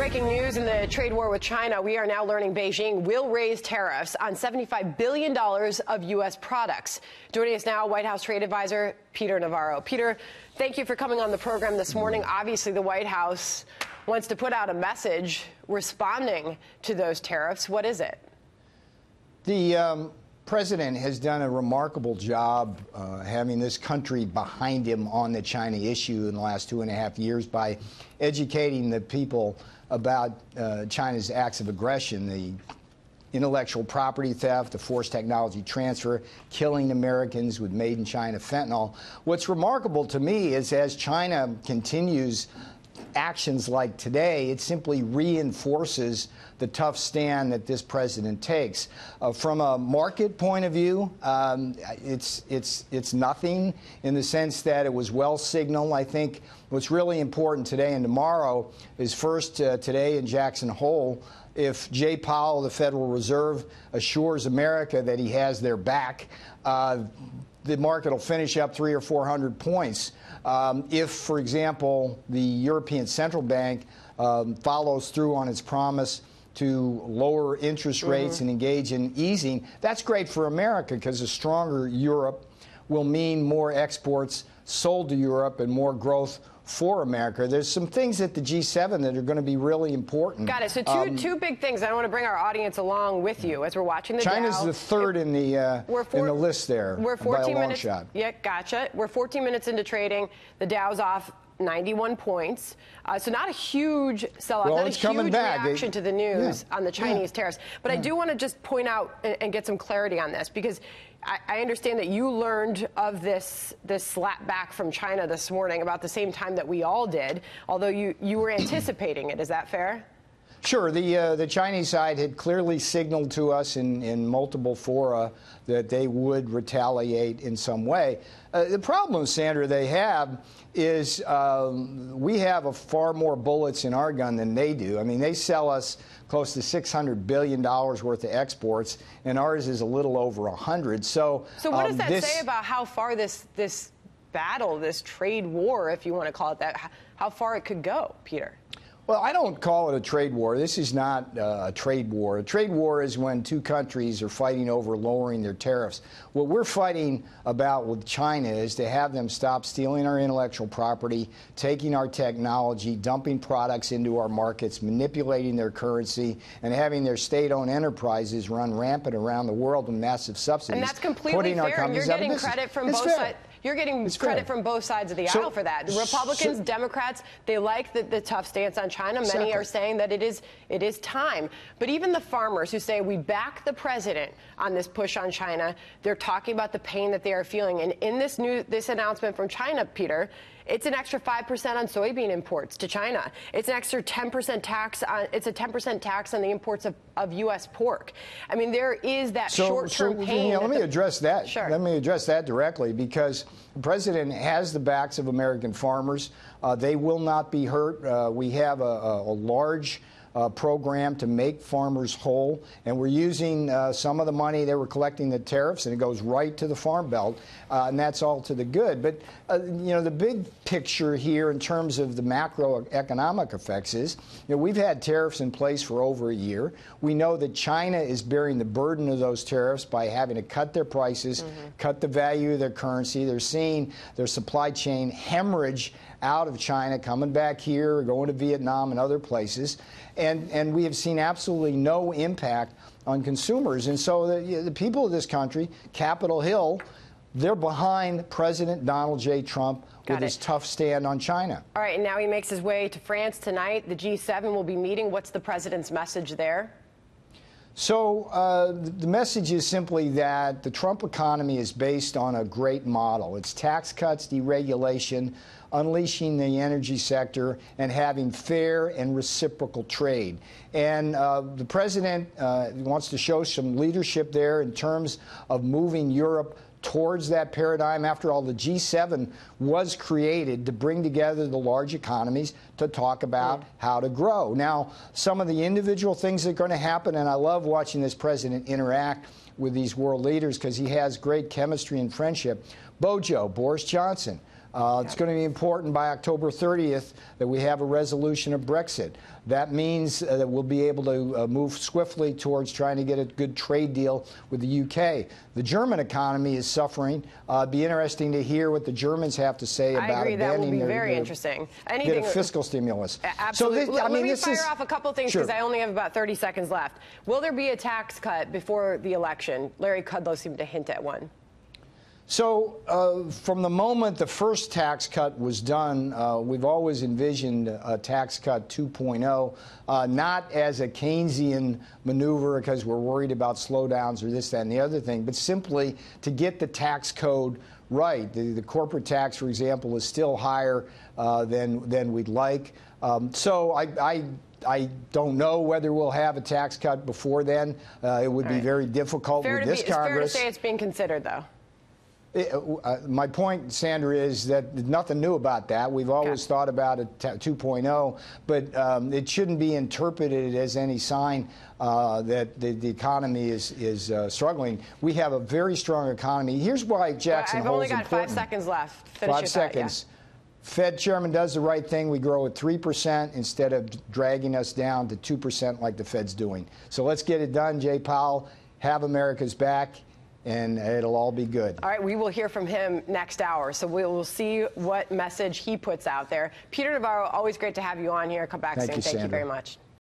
Breaking news in the trade war with China. We are now learning Beijing will raise tariffs on $75 billion of U.S. products. Joining us now, White House trade advisor Peter Navarro. Peter, thank you for coming on the program this morning. Obviously, the White House wants to put out a message responding to those tariffs. What is it? The president has done a remarkable job having this country behind him on the China issue in the last 2.5 years by educating the people about China's acts of aggression, the intellectual property theft, the forced technology transfer, killing Americans with made-in-China fentanyl. What's remarkable to me is as China continues actions like today, it simply reinforces the tough stand that this president takes. From a market point of view, it's nothing in the sense that it was well signaled. I think what's really important today and tomorrow is first today in Jackson Hole, if Jay Powell, the Federal Reserve, assures America that he has their back, the market will finish up 300 or 400 points. If, for example, the European Central Bank follows through on its promise to lower interest rates and engage in easing, that's great for America because a stronger Europe will mean more exports sold to Europe and more growth for America. There's some things at the G7 that are going to be really important. Got it. So two big things. I want to bring our audience along with you as we're watching the China's Dow. the third in the list there. We're 14 by a long minutes. Shot. Yeah, gotcha. We're 14 minutes into trading. The Dow's off 91 points. So not a huge sell-off, well, not a huge reaction to the news on the Chinese tariffs. But I do want to just point out and get some clarity on this, because I understand that you learned of this slap back from China this morning about the same time that we all did, although you were anticipating it. Is that fair? Sure. The Chinese side had clearly signaled to us in multiple fora that they would retaliate in some way. The problem, Sandra, they have is we have far more bullets in our gun than they do. I mean, they sell us close to $600 billion worth of exports, and ours is a little over 100. So what does that say about how far this battle, this trade war, if you want to call it that, how far it could go, Peter? Well, I don't call it a trade war. This is not a trade war. A trade war is when two countries are fighting over lowering their tariffs. What we're fighting about with China is to have them stop stealing our intellectual property, taking our technology, dumping products into our markets, manipulating their currency, and having their state-owned enterprises run rampant around the world with massive subsidies. And that's completely fair, and you're getting credit from both sides. You're getting credit from both sides of the aisle for that. Republicans, Democrats, they like the tough stance on China. Many are saying that it is time. But even the farmers who say we back the president on this push on China, they're talking about the pain that they are feeling. And in this announcement from China, Peter, it's an extra 5% on soybean imports to China. It's an extra 10% tax on. It's a 10% tax on the imports of U.S. pork. I mean, there is that short-term pain. Let me address that. Sure. Let me address that directly, because the president has the backs of American farmers. They will not be hurt. We have a large program to make farmers whole, and we're using some of the money they were collecting the tariffs, and it goes right to the farm belt, and that's all to the good. But you know, the big picture here in terms of the macroeconomic effects is, you know, we've had tariffs in place for over a year. We know that China is bearing the burden of those tariffs by having to cut their prices, cut the value of their currency. They're seeing their supply chain hemorrhage out of China, coming back here, going to Vietnam and other places. And we have seen absolutely no impact on consumers. And so the people of this country, Capitol Hill, they're behind President Donald J. Trump with his tough stand on China. All right, and now he makes his way to France tonight. The G7 will be meeting. What's the president's message there? So the message is simply that the Trump economy is based on a great model. It's tax cuts, deregulation, unleashing the energy sector, and having fair and reciprocal trade. And the president wants to show some leadership there in terms of moving Europe towards that paradigm. After all, the G7 was created to bring together the large economies to talk about how to grow. Now, some of the individual things that are going to happen, and I love watching this president interact with these world leaders because he has great chemistry and friendship. Bojo, Boris Johnson, It's going to be important by October 30th that we have a resolution of Brexit. That means that we'll be able to move swiftly towards trying to get a good trade deal with the UK. The German economy is suffering. It'd be interesting to hear what the Germans have to say about I agree. That will be very interesting. Anything, get a fiscal stimulus. Absolutely. So let me fire off a couple of things because I only have about 30 seconds left. Will there be a tax cut before the election? Larry Kudlow seemed to hint at one. So from the moment the first tax cut was done, we've always envisioned a tax cut 2.0, not as a Keynesian maneuver because we're worried about slowdowns or this, that, and the other thing, but simply to get the tax code right. The corporate tax, for example, is still higher than we'd like. So I don't know whether we'll have a tax cut before then. It would be very difficult with this Congress. It's fair to say it's being considered, though. My point, Sandra, is that there's nothing new about that. We've always thought about a 2.0, but it shouldn't be interpreted as any sign that the economy is struggling. We have a very strong economy. Here's why Jackson Hole is important. I've only got 5 seconds left. Finish 5 seconds. Fed chairman does the right thing. We grow at 3% instead of dragging us down to 2% like the Fed's doing. So let's get it done, Jay Powell. Have America's back, and it'll all be good. All right, we will hear from him next hour, so we will see what message he puts out there. Peter Navarro, always great to have you on here. Come back soon. Thank you very much.